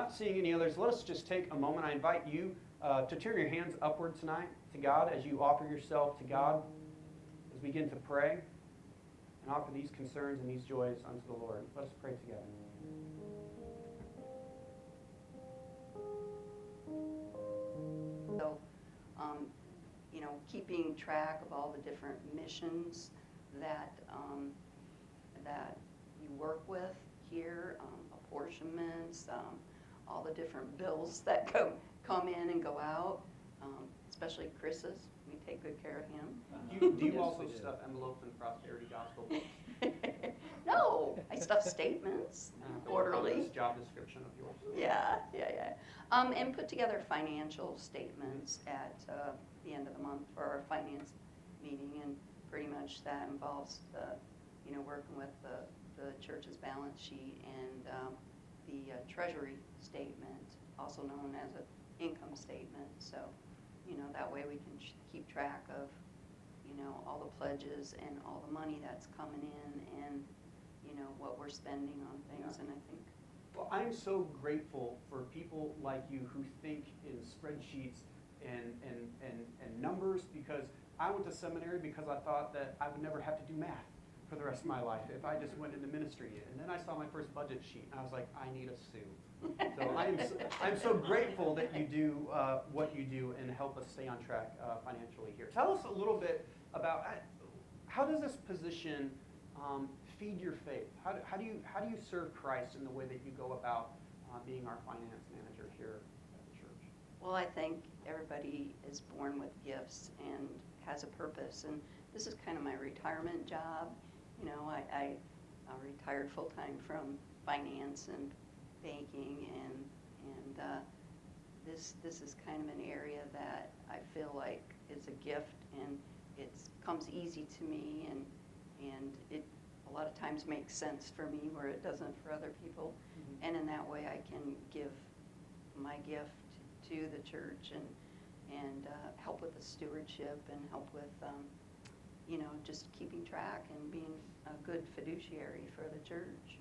not seeing any others, let us just take a moment. I invite you to turn your hands upward tonight to God as you offer yourself to God, as we begin to pray and offer these concerns and these joys unto the Lord. Let us pray together. So, keeping track of all the different missions that that you work with here, apportionments, all the different bills that come in and go out, especially Chris's. We take good care of him. Do you also stuff envelopes in prosperity gospel books? No, I stuff statements quarterly. This job description of yours. Yeah. And put together financial statements at the end of the month for our finance meeting, and pretty much that involves working with the church's balance sheet and the treasury statement, also known as an income statement. So, that way we can keep track of, all the pledges and all the money that's coming in, and what we're spending on things. And I think. Well, I'm so grateful for people like you who think in spreadsheets and numbers, because I went to seminary because I thought that I would never have to do math for the rest of my life if I just went into ministry. And then I saw my first budget sheet, and I was like, I need a sou. So I'm so grateful that you do what you do and help us stay on track financially here. Tell us a little bit about how does this position feed your faith? How do you serve Christ in the way that you go about being our finance manager here at the church? Well, I think everybody is born with gifts and has a purpose, and this is kind of my retirement job. I retired full-time from finance and banking, and this is kind of an area that I feel like is a gift, and it comes easy to me, and it a lot of times makes sense for me where it doesn't for other people. Mm-hmm. And in that way I can give my gift to the church and help with the stewardship and help with just keeping track and being a good fiduciary for the church.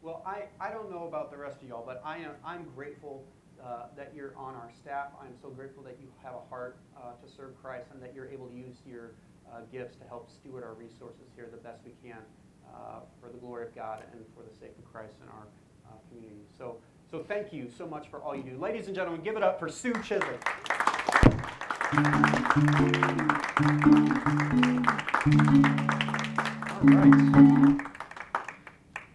Well, I don't know about the rest of y'all, but I'm grateful that you're on our staff. I'm so grateful that you have a heart to serve Christ, and that you're able to use your gifts to help steward our resources here the best we can for the glory of God and for the sake of Christ in our community. So thank you so much for all you do. Ladies and gentlemen, give it up for Sue Chisholm. All right.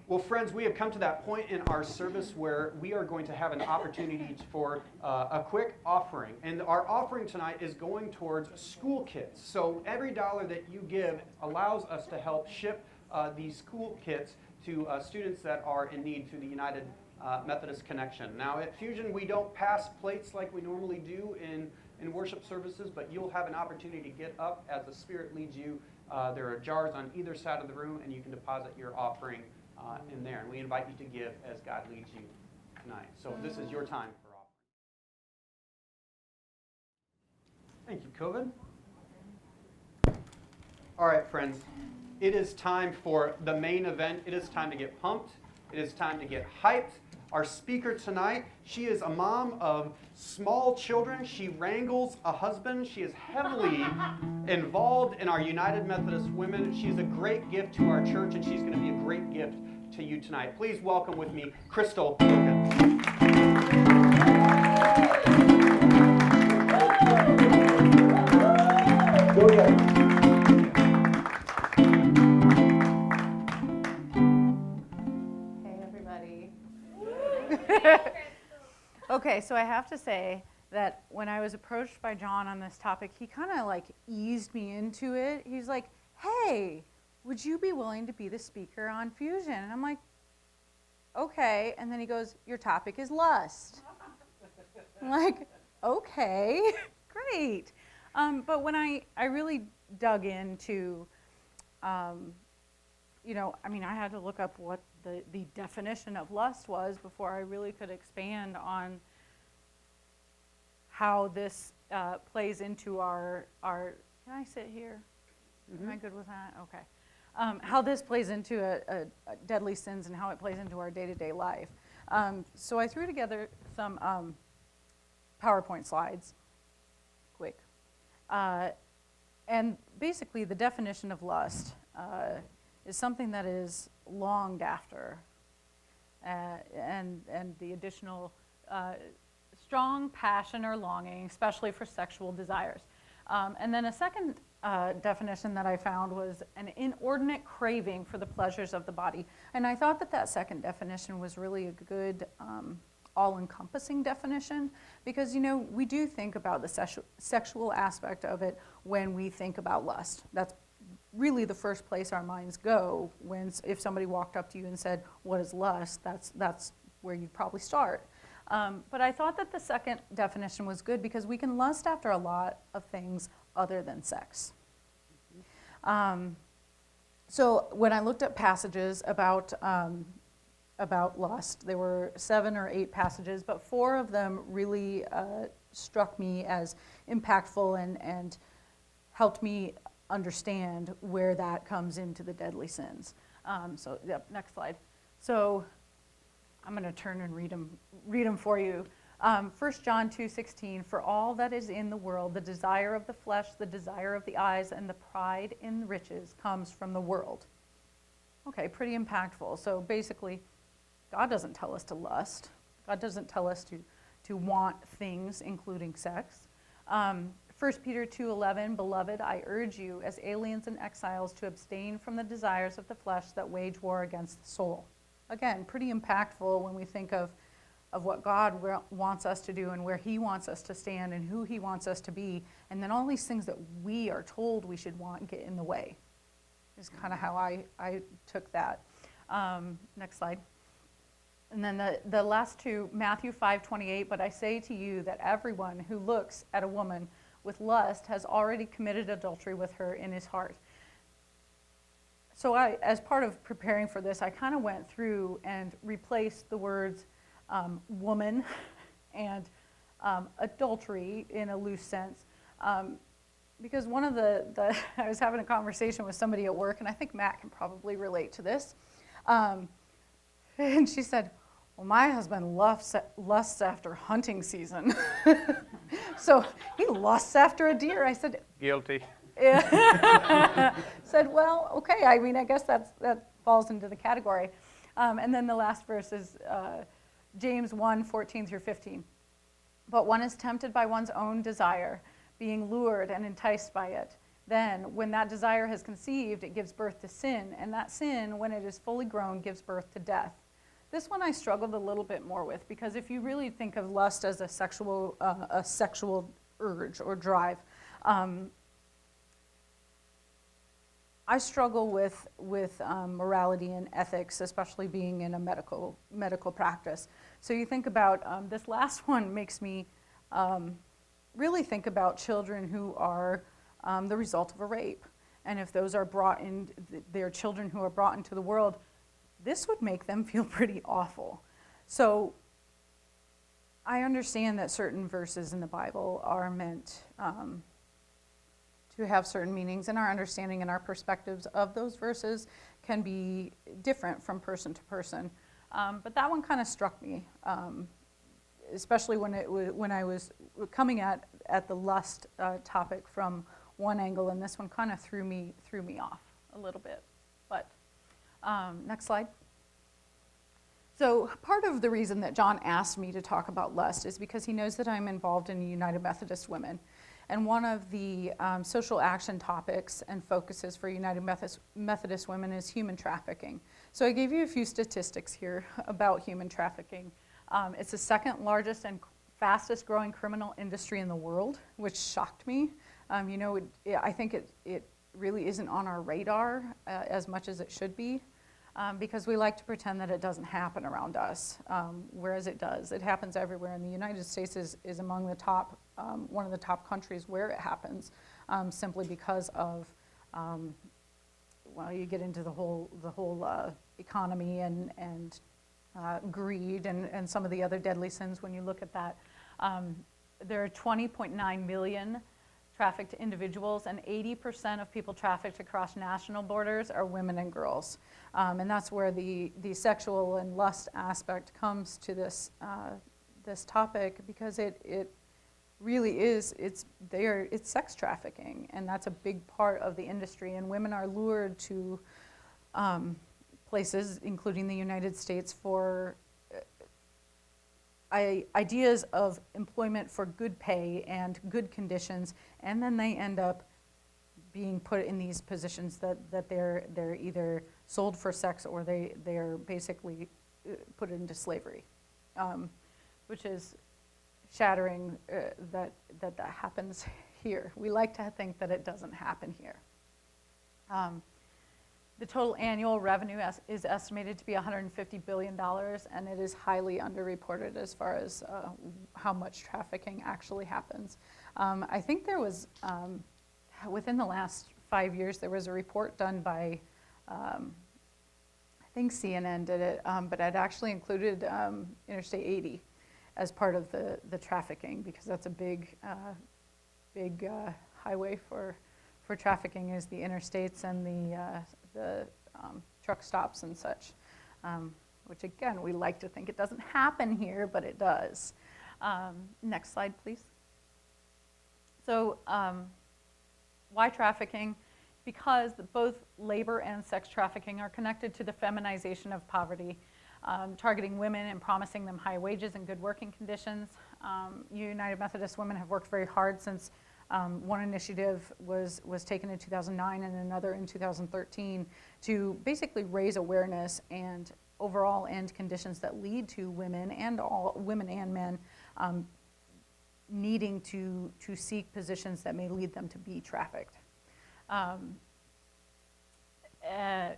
Well, friends, we have come to that point in our service where we are going to have an opportunity for a quick offering. And our offering tonight is going towards school kits. So every dollar that you give allows us to help ship these school kits to students that are in need through the United Methodist Connection. Now, at Fusion, we don't pass plates like we normally do in worship services, but you'll have an opportunity to get up as the Spirit leads you. There are jars on either side of the room, and you can deposit your offering in there. And we invite you to give as God leads you tonight. So this is your time for offering. Thank you, COVID. All right, friends. It is time for the main event. It is time to get pumped. It is time to get hyped. Our speaker tonight, she is a mom of small children. She wrangles a husband. She is heavily involved in our United Methodist Women. She's a great gift to our church, and she's going to be a great gift to you tonight. Please welcome with me Crystal Wilken. Go ahead. Okay, so I have to say that when I was approached by John on this topic, he kind of like eased me into it. He's like, hey, would you be willing to be the speaker on Fusion? And I'm like, okay. And then he goes, your topic is lust. I'm like, okay, great. But when I really dug into, I had to look up what the definition of lust was before I really could expand on how this plays into our can I sit here? Mm-hmm. Am I good with that? Okay. How this plays into a deadly sins and how it plays into our day-to-day life. So I threw together some PowerPoint slides, quick. And basically the definition of lust is something that is longed after, and the additional strong passion or longing, especially for sexual desires. And then a second definition that I found was an inordinate craving for the pleasures of the body. And I thought that that second definition was really a good all-encompassing definition, because, you know, we do think about the sexual aspect of it when we think about lust. That's really the first place our minds go if somebody walked up to you and said, what is lust? That's where you'd probably start. But I thought that the second definition was good because we can lust after a lot of things other than sex. So when I looked at passages about lust, there were 7 or 8 passages, but 4 of them really struck me as impactful and helped me understand where that comes into the deadly sins. So, yep, next slide. So I'm going to turn and read them for you. 1 John 2:16, for all that is in the world, the desire of the flesh, the desire of the eyes, and the pride in riches comes from the world. Okay, pretty impactful. So basically, God doesn't tell us to lust. God doesn't tell us to want things, including sex. 1 Peter 2:11, beloved, I urge you as aliens and exiles to abstain from the desires of the flesh that wage war against the soul. Again, pretty impactful when we think of what God wants us to do and where he wants us to stand and who he wants us to be. And then all these things that we are told we should want get in the way is kind of how I took that. Next slide. And then the last two, Matthew 5:28, but I say to you that everyone who looks at a woman with lust has already committed adultery with her in his heart. So as part of preparing for this, I kind of went through and replaced the words woman and adultery in a loose sense. Because one of I was having a conversation with somebody at work, and I think Matt can probably relate to this. And she said, well, my husband lusts after hunting season. So he lusts after a deer. I said, Guilty. said, well, okay, I mean, I guess that falls into the category. And then the last verse is James 1:14-15. But one is tempted by one's own desire, being lured and enticed by it. Then, when that desire has conceived, it gives birth to sin, and that sin, when it is fully grown, gives birth to death. This one I struggled a little bit more with, because if you really think of lust as a sexual urge or drive, I struggle with morality and ethics, especially being in a medical practice. So you think about this last one makes me really think about children who are the result of a rape, and if those are brought in, they're children who are brought into the world, this would make them feel pretty awful. So I understand that certain verses in the Bible are meant to have certain meanings, and our understanding and our perspectives of those verses can be different from person to person. But that one kind of struck me, especially when I was coming at the lust topic from one angle, and this one kind of threw me off a little bit. But next slide. So part of the reason that John asked me to talk about lust is because he knows that I'm involved in United Methodist Women. And one of the social action topics and focuses for United Methodist Women is human trafficking. So I gave you a few statistics here about human trafficking. It's the second largest and fastest growing criminal industry in the world, which shocked me. I think it really isn't on our radar as much as it should be, because we like to pretend that it doesn't happen around us, whereas it does. It happens everywhere, and the United States is among the top, one of the top countries where it happens, simply because of, you get into the whole economy and greed and some of the other deadly sins when you look at that. There are 20.9 million trafficked individuals, and 80% of people trafficked across national borders are women and girls. And that's where the sexual and lust aspect comes to this topic, because it really is, it's sex trafficking, and that's a big part of the industry. And women are lured to places, including the United States, for ideas of employment for good pay and good conditions, and then they end up being put in these positions that they're either sold for sex, or they're basically put into slavery, which is shattering that happens here. We like to think that it doesn't happen here. The total annual revenue is estimated to be $150 billion, and it is highly underreported as far as how much trafficking actually happens. I think there was, within the last 5 years, there was a report done by, I think CNN did it, but it actually included Interstate 80 as part of the trafficking, because that's a big highway for trafficking, is the interstates and the truck stops and such, which again, we like to think it doesn't happen here, but it does. Next slide, please. So why trafficking? Because both labor and sex trafficking are connected to the feminization of poverty, targeting women and promising them high wages and good working conditions. United Methodist Women have worked very hard since one initiative was taken in 2009 and another in 2013 to basically raise awareness and overall end conditions that lead to women and men needing to seek positions that may lead them to be trafficked.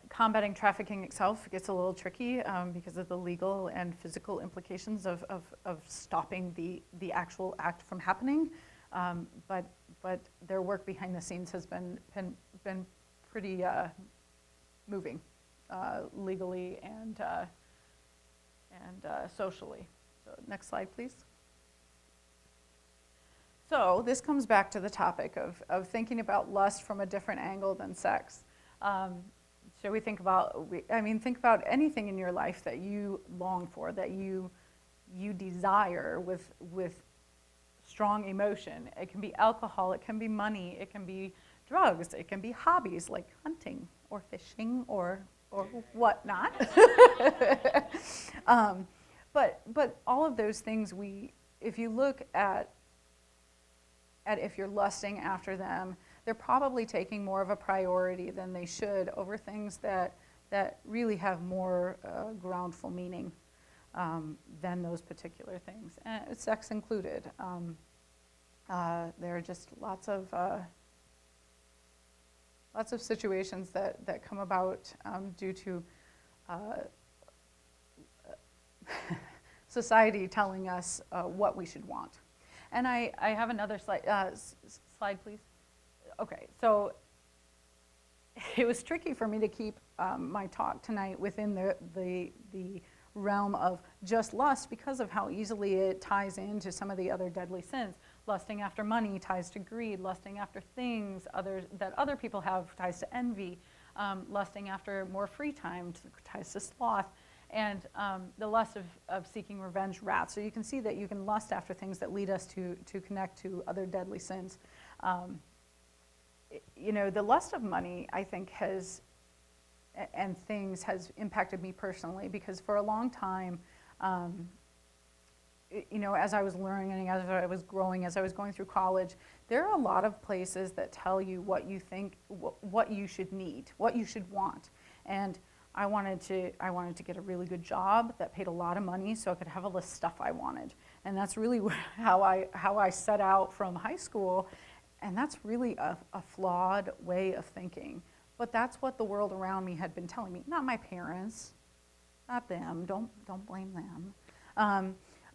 Combating trafficking itself gets a little tricky because of the legal and physical implications of stopping the actual act from happening. But their work behind the scenes has been pretty moving, legally and socially. So next slide, please. So this comes back to the topic of thinking about lust from a different angle than sex. Should we think about? Think about anything in your life that you long for, that you desire with strong emotion. It can be alcohol, it can be money, it can be drugs, it can be hobbies like hunting or fishing or whatnot. But all of those things, if you look at if you're lusting after them, they're probably taking more of a priority than they should over things that really have more groundful meaning than those particular things, and sex included. There are just lots of situations that come about due to society telling us what we should want. And I have another slide. Slide, please. Okay, so it was tricky for me to keep my talk tonight within the realm of just lust, because of how easily it ties into some of the other deadly sins. Lusting after money ties to greed. Lusting after things that other people have ties to envy. Lusting after more free time ties to sloth. And the lust of seeking revenge, wrath. So you can see that you can lust after things that lead us to connect to other deadly sins. The lust of money, I think, has impacted me personally, because for a long time, as I was learning, as I was growing, as I was going through college, there are a lot of places that tell you what you think, what you should need, what you should want. And I wanted to get a really good job that paid a lot of money so I could have all the stuff I wanted. And that's really how I set out from high school. And that's really a flawed way of thinking. But that's what the world around me had been telling me. Not my parents, not them, don't blame them.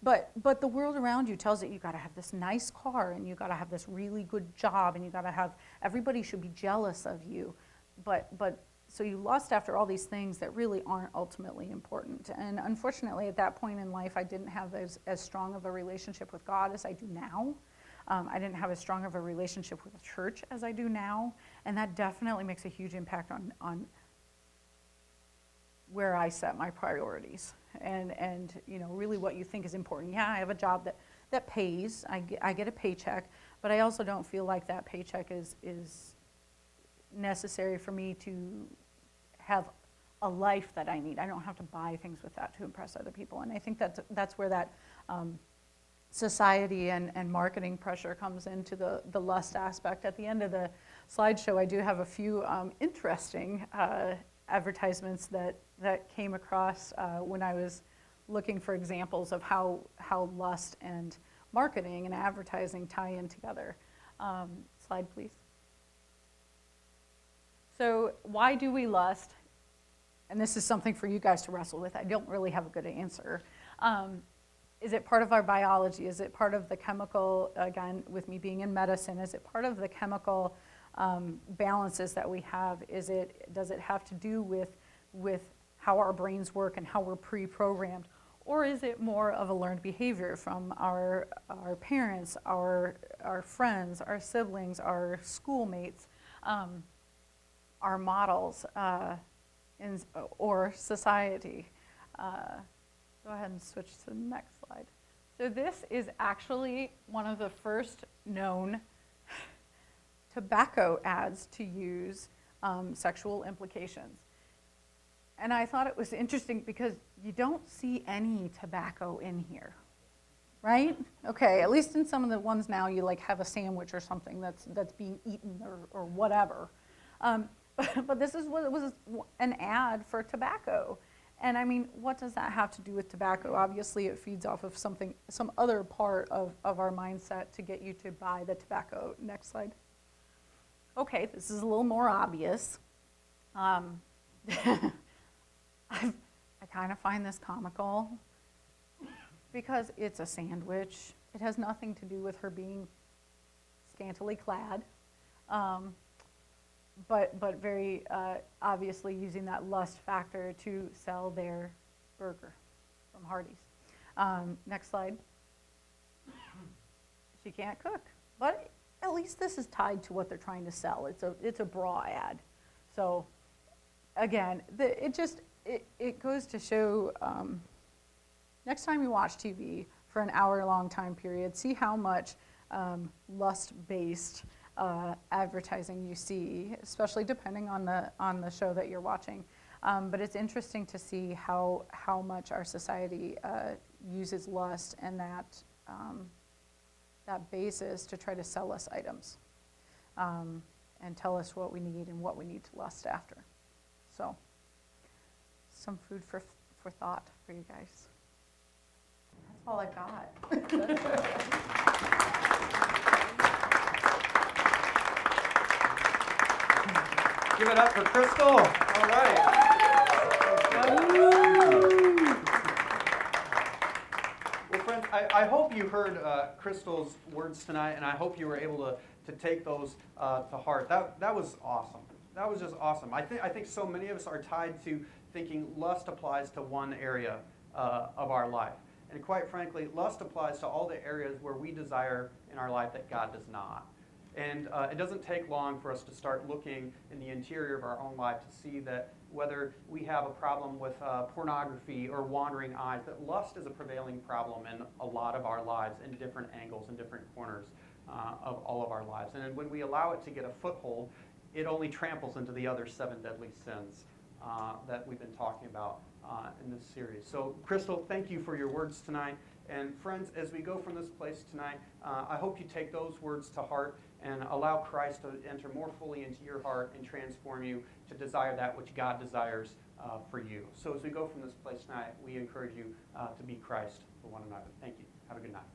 But the world around you tells you got to have this nice car, and you got to have this really good job, and you got to have, everybody should be jealous of you. But so you lust after all these things that really aren't ultimately important. And unfortunately, at that point in life, I didn't have as strong of a relationship with God as I do now. I didn't have as strong of a relationship with the church as I do now, and that definitely makes a huge impact on where I set my priorities and really what you think is important. Yeah, I have a job that pays. I get a paycheck, but I also don't feel like that paycheck is necessary for me to have a life that I need. I don't have to buy things with that to impress other people. And I think that's where that society and marketing pressure comes into the lust aspect. At the end of the slideshow, I do have a few interesting advertisements that came across when I was looking for examples of how lust and marketing and advertising tie in together. Slide, please. So why do we lust? And this is something for you guys to wrestle with. I don't really have a good answer. Is it part of our biology? Is it part of the chemical, again, with me being in medicine, is it part of the chemical balances that we have? Does it have to do with how our brains work and how we're pre-programmed? Or is it more of a learned behavior from our parents, our friends, our siblings, our schoolmates, our models, or society? Go ahead and switch to the next slide. So this is actually one of the first known tobacco ads to use sexual implications. And I thought it was interesting because you don't see any tobacco in here, right? Okay, at least in some of the ones now you like have a sandwich or something that's being eaten or whatever. But this was an ad for tobacco. And I mean, what does that have to do with tobacco? Obviously, it feeds off of some other part of our mindset to get you to buy the tobacco. Next slide. Okay, this is a little more obvious. I kind of find this comical because it's a sandwich. It has nothing to do with her being scantily clad. But very obviously using that lust factor to sell their burger from Hardee's. Next slide. She can't cook, but at least this is tied to what they're trying to sell. It's a bra ad. So again, it goes to show, next time you watch TV for an hour-long time period, see how much lust-based advertising you see, especially depending on the show that you're watching. But it's interesting to see how much our society uses lust and that basis to try to sell us items and tell us what we need and what we need to lust after. So, some food for thought for you guys. That's all I got. Give it up for Crystal. All right. Well, friends, I hope you heard Crystal's words tonight, and I hope you were able to take those to heart. That was awesome. That was just awesome. I think so many of us are tied to thinking lust applies to one area of our life. And quite frankly, lust applies to all the areas where we desire in our life that God does not. And it doesn't take long for us to start looking in the interior of our own life to see that whether we have a problem with pornography or wandering eyes, that lust is a prevailing problem in a lot of our lives in different angles and different corners of all of our lives. And when we allow it to get a foothold, it only tramples into the other 7 deadly sins that we've been talking about in this series. So, Crystal, thank you for your words tonight. And friends, as we go from this place tonight, I hope you take those words to heart and allow Christ to enter more fully into your heart and transform you to desire that which God desires for you. So as we go from this place tonight, we encourage you to be Christ for one another. Thank you. Have a good night.